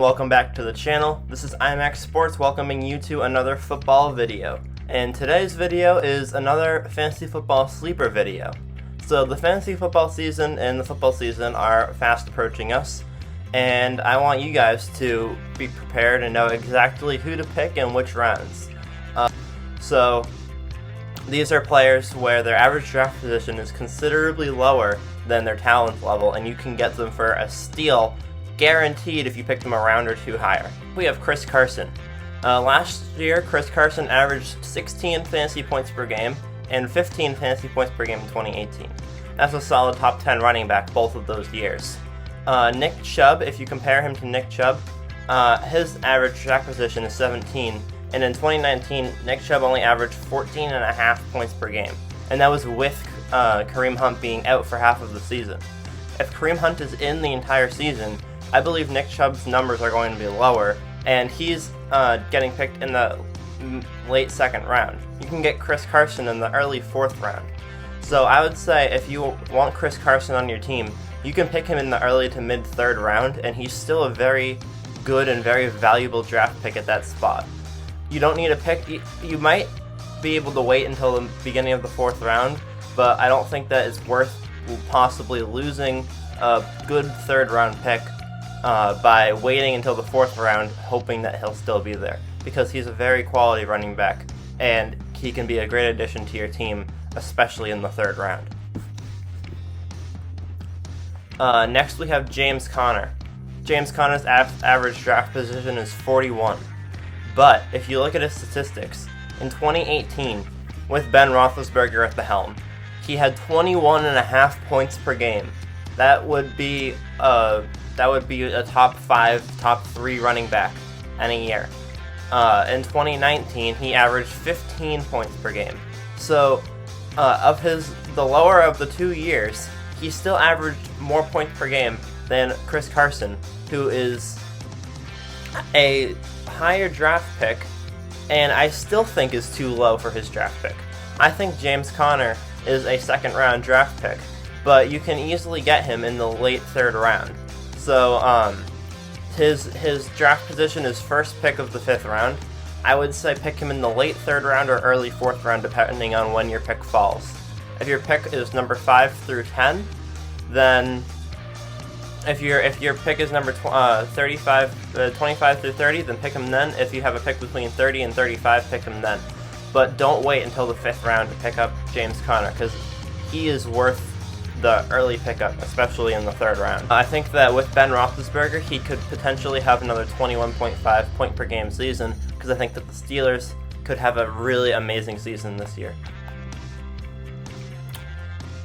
Welcome back to the channel. This is IMAX Sports welcoming you to another football video. And today's video is another fantasy football sleeper video. So the fantasy football season and the football season are fast approaching us, and I want you guys to be prepared and know exactly who to pick in which rounds. So these are players where their average draft position is considerably lower than their talent level, and you can get them for a steal guaranteed if you pick them a round or two higher. We have Chris Carson. Last year, Chris Carson averaged 16 fantasy points per game and 15 fantasy points per game in 2018. That's a solid top 10 running back both of those years. Nick Chubb, if you compare him to Nick Chubb, his average draft position is 17, and in 2019, Nick Chubb only averaged 14.5 points per game, and that was with Kareem Hunt being out for half of the season. If Kareem Hunt is in the entire season, I believe Nick Chubb's numbers are going to be lower, and he's getting picked in the late second round. You can get Chris Carson in the early fourth round. So I would say if you want Chris Carson on your team, you can pick him in the early to mid third round, and he's still a very good and very valuable draft pick at that spot. You don't need a pick. You might be able to wait until the beginning of the fourth round, but I don't think that it's worth possibly losing a good third round pick by waiting until the fourth round, hoping that he'll still be there, because he's a very quality running back, and he can be a great addition to your team, especially in the third round. Next we have James Conner. James Conner's average draft position is 41, but if you look at his statistics, in 2018, with Ben Roethlisberger at the helm, he had 21.5 points per game. That would be a top 5, top 3 running back any year. In 2019, he averaged 15 points per game. So, the lower of the 2 years, he still averaged more points per game than Chris Carson, who is a higher draft pick, and I still think is too low for his draft pick. I think James Conner is a second round draft pick, but you can easily get him in the late third round. So his draft position is first pick of the fifth round. I would say pick him in the late third round or early fourth round, depending on when your pick falls. If your pick is number 5 through 10, then if your pick is number 25 through 30, then pick him then. If you have a pick between 30 and 35, pick him then. But don't wait until the fifth round to pick up James Conner, because he is worth the early pickup, especially in the third round. I think that with Ben Roethlisberger, he could potentially have another 21.5 point per game season, because I think that the Steelers could have a really amazing season this year.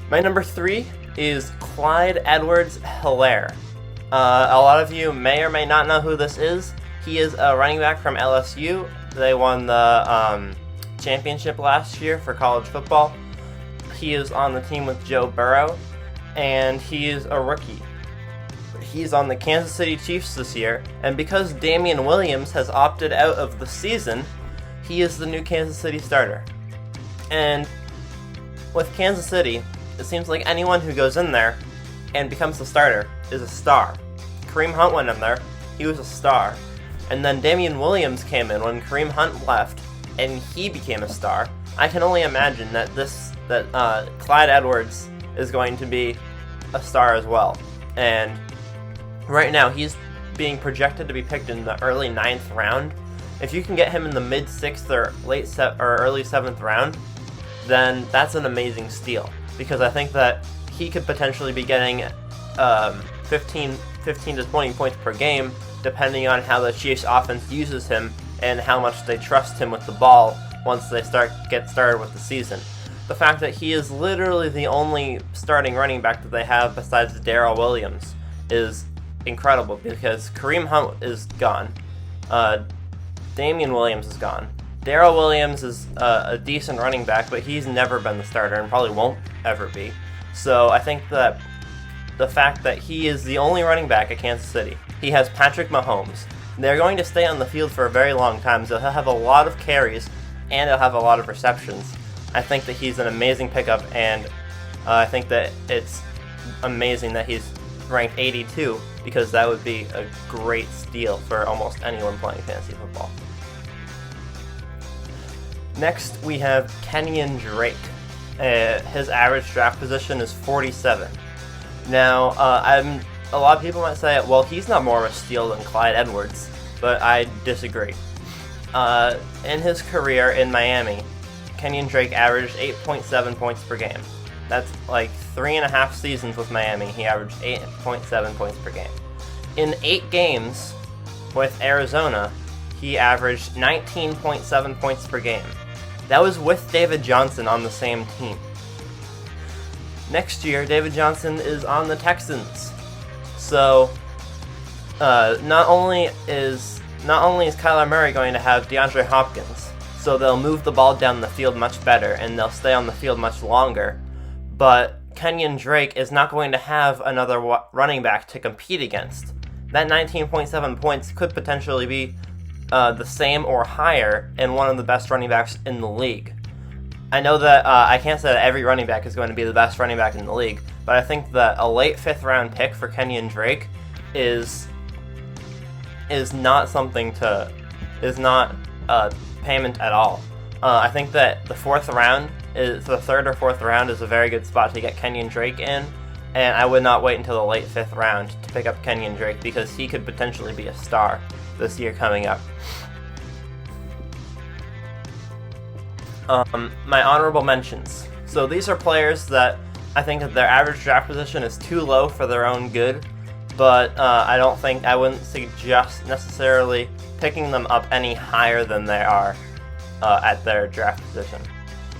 My number 3 is Clyde Edwards-Helaire. A lot of you may or may not know who this is. He is a running back from LSU. They won the championship last year for college football. He is on the team with Joe Burrow, and he is a rookie. He's on the Kansas City Chiefs this year, and because Damian Williams has opted out of the season, he is the new Kansas City starter. And with Kansas City, it seems like anyone who goes in there and becomes the starter is a star. Kareem Hunt went in there, he was a star. And then Damian Williams came in when Kareem Hunt left, and he became a star. I can only imagine that Clyde Edwards is going to be a star as well. And right now, he's being projected to be picked in the early 9th round. If you can get him in the mid 6th or early 7th round, then that's an amazing steal, because I think that he could potentially be getting 15 to 20 points per game, depending on how the Chiefs offense uses him and how much they trust him with the ball once they get started with the season. The fact that he is literally the only starting running back that they have besides Darrell Williams is incredible, because Kareem Hunt is gone. Damian Williams is gone. Darrell Williams is a decent running back, but he's never been the starter and probably won't ever be. So I think that the fact that he is the only running back at Kansas City, he has Patrick Mahomes. They're going to stay on the field for a very long time, so he'll have a lot of carries and he'll have a lot of receptions. I think that he's an amazing pickup, and I think that it's amazing that he's ranked 82 because that would be a great steal for almost anyone playing fantasy football. Next, we have Kenyan Drake. His average draft position is 47. Now, a lot of people might say, well, he's not more of a steal than Clyde Edwards, but I disagree. In his career in Miami, Kenyan Drake averaged 8.7 points per game. That's like 3.5 seasons with Miami. He averaged 8.7 points per game. In 8 games with Arizona, he averaged 19.7 points per game. That was with David Johnson on the same team. Next year, David Johnson is on the Texans. So, not only is Kyler Murray going to have DeAndre Hopkins, so they'll move the ball down the field much better and they'll stay on the field much longer. But Kenyan Drake is not going to have another running back to compete against. That 19.7 points could potentially be the same or higher in one of the best running backs in the league. I know that I can't say that every running back is going to be the best running back in the league, but I think that a late 5th round pick for Kenyan Drake is not payment at all. I think that the 4th round the 3rd or 4th round is a very good spot to get Kenyan Drake in, and I would not wait until the late 5th round to pick up Kenyan Drake because he could potentially be a star this year coming up. My honorable mentions. So these are players that I think that their average draft position is too low for their own good, but I wouldn't suggest necessarily picking them up any higher than they are at their draft position.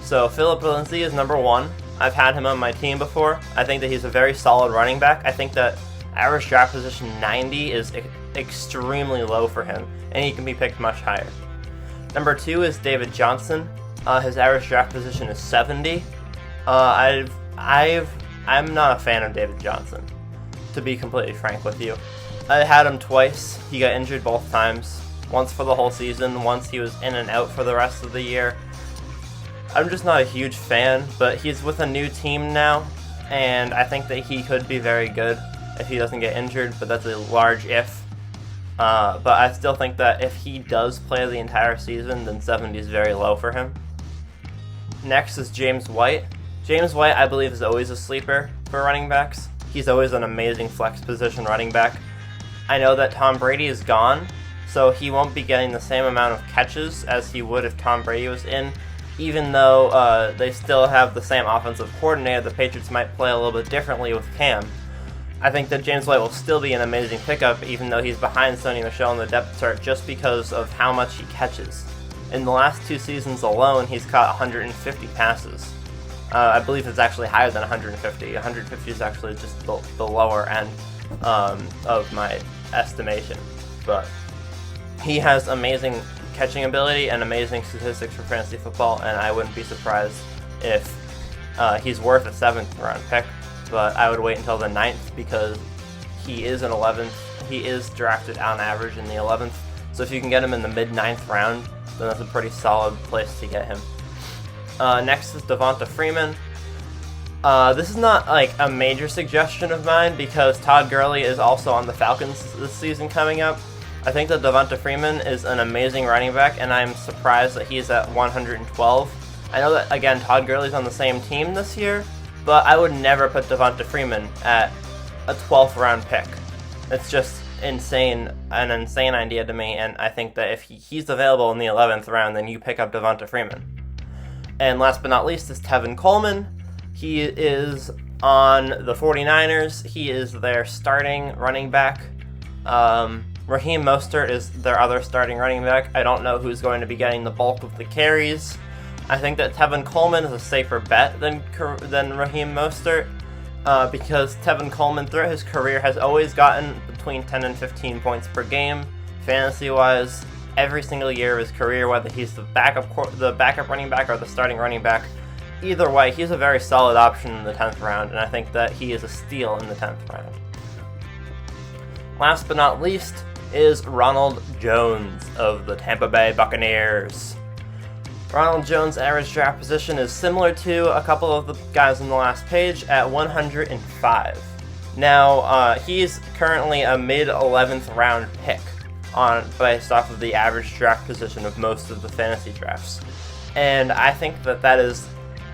So Phillip Lindsay is number 1. I've had him on my team before. I think that he's a very solid running back. I think that average draft position 90 is extremely low for him, and he can be picked much higher. Number 2 is David Johnson. His average draft position is 70. I'm not a fan of David Johnson, to be completely frank with you. I had him twice. He got injured both times. Once for the whole season, once he was in and out for the rest of the year. I'm just not a huge fan, but he's with a new team now, and I think that he could be very good if he doesn't get injured, but that's a large if. But I still think that if he does play the entire season, then 70 is very low for him. Next is James White. James White, I believe, is always a sleeper for running backs. He's always an amazing flex position running back. I know that Tom Brady is gone, so he won't be getting the same amount of catches as he would if Tom Brady was in. Even though they still have the same offensive coordinator, the Patriots might play a little bit differently with Cam. I think that James White will still be an amazing pickup, even though he's behind Sony Michel in the depth chart, just because of how much he catches. In the last 2 seasons alone, he's caught 150 passes. I believe it's actually higher than 150. 150 is actually just the lower end of my estimation. But he has amazing catching ability and amazing statistics for fantasy football, and I wouldn't be surprised if he's worth a 7th round pick, but I would wait until the 9th because he is an 11th. He is drafted on average in the 11th, so if you can get him in the mid-9th round, then that's a pretty solid place to get him. Next is Devonta Freeman. This is not like a major suggestion of mine because Todd Gurley is also on the Falcons this season coming up. I think that Devonta Freeman is an amazing running back, and I'm surprised that he's at 112. I know that, again, Todd Gurley's on the same team this year, but I would never put Devonta Freeman at a 12th round pick. It's just an insane idea to me, and I think that if he's available in the 11th round, then you pick up Devonta Freeman. And last but not least is Tevin Coleman. He is on the 49ers. He is their starting running back. Raheem Mostert is their other starting running back. I don't know who's going to be getting the bulk of the carries. I think that Tevin Coleman is a safer bet than Raheem Mostert because Tevin Coleman throughout his career has always gotten between 10 and 15 points per game, fantasy-wise, every single year of his career, whether he's the backup running back or the starting running back. Either way, he's a very solid option in the 10th round, and I think that he is a steal in the 10th round. Last but not least is Ronald Jones of the Tampa Bay Buccaneers. Ronald Jones' average draft position is similar to a couple of the guys on the last page at 105. Now, he's currently a mid-11th round pick based off of the average draft position of most of the fantasy drafts. And I think that is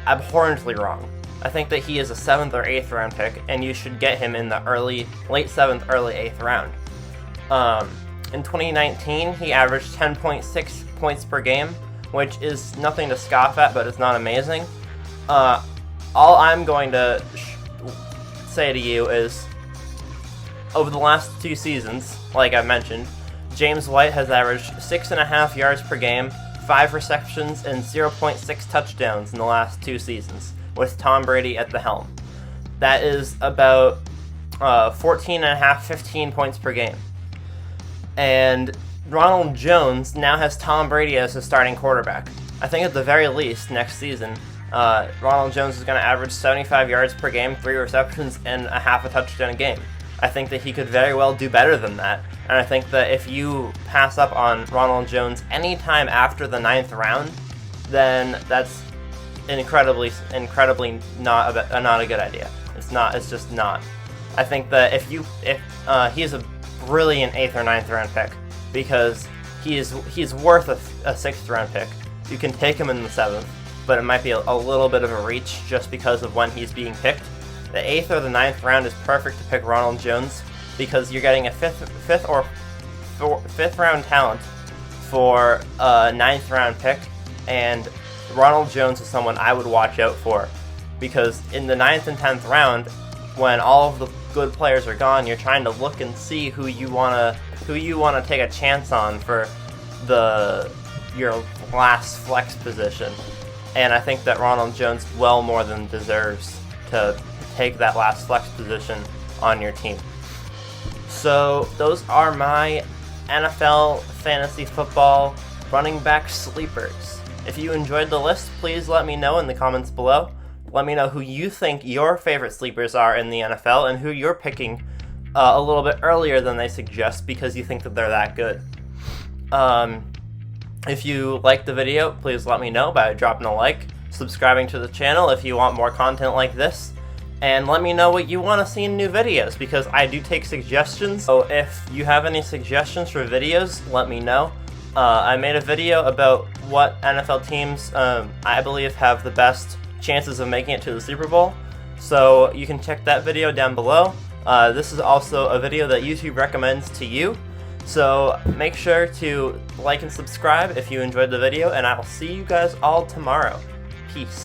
abhorrently wrong. I think that he is a 7th or 8th round pick, and you should get him in the late 7th, early 8th round. In 2019, he averaged 10.6 points per game, which is nothing to scoff at, but it's not amazing. All I'm going to say to you is, over the last 2 seasons, like I mentioned, James White has averaged 6.5 yards per game, 5 receptions, and 0.6 touchdowns in the last 2 seasons, with Tom Brady at the helm. That is about 14.5, 15 points per game. And Ronald Jones now has Tom Brady as his starting quarterback. I think at the very least, next season, Ronald Jones is going to average 75 yards per game, 3 receptions, and a half a touchdown a game. I think that he could very well do better than that. And I think that if you pass up on Ronald Jones anytime after the 9th round, then that's incredibly not a good idea. It's just not. I think that if he's a brilliant 8th or 9th round pick, because he's worth a 6th round pick. You can take him in the 7th, but it might be a little bit of a reach just because of when he's being picked. The 8th or the 9th round is perfect to pick Ronald Jones, because you're getting a 5th round talent for a 9th round pick, and Ronald Jones is someone I would watch out for, because in the 9th and 10th round, when all of the good players are gone, you're trying to look and see who you wanna take a chance on for your last flex position. And I think that Ronald Jones well more than deserves to take that last flex position on your team. So those are my NFL fantasy football running back sleepers. If you enjoyed the list, please let me know in the comments below. Let me know who you think your favorite sleepers are in the NFL and who you're picking a little bit earlier than they suggest because you think that they're that good. If you liked the video, please let me know by dropping a like, subscribing to the channel if you want more content like this, and let me know what you want to see in new videos, because I do take suggestions. So if you have any suggestions for videos, let me know. I made a video about what NFL teams I believe have the best chances of making it to the Super Bowl, so you can check that video down below. This is also a video that YouTube recommends to you, so make sure to like and subscribe if you enjoyed the video, and I will see you guys all tomorrow. Peace.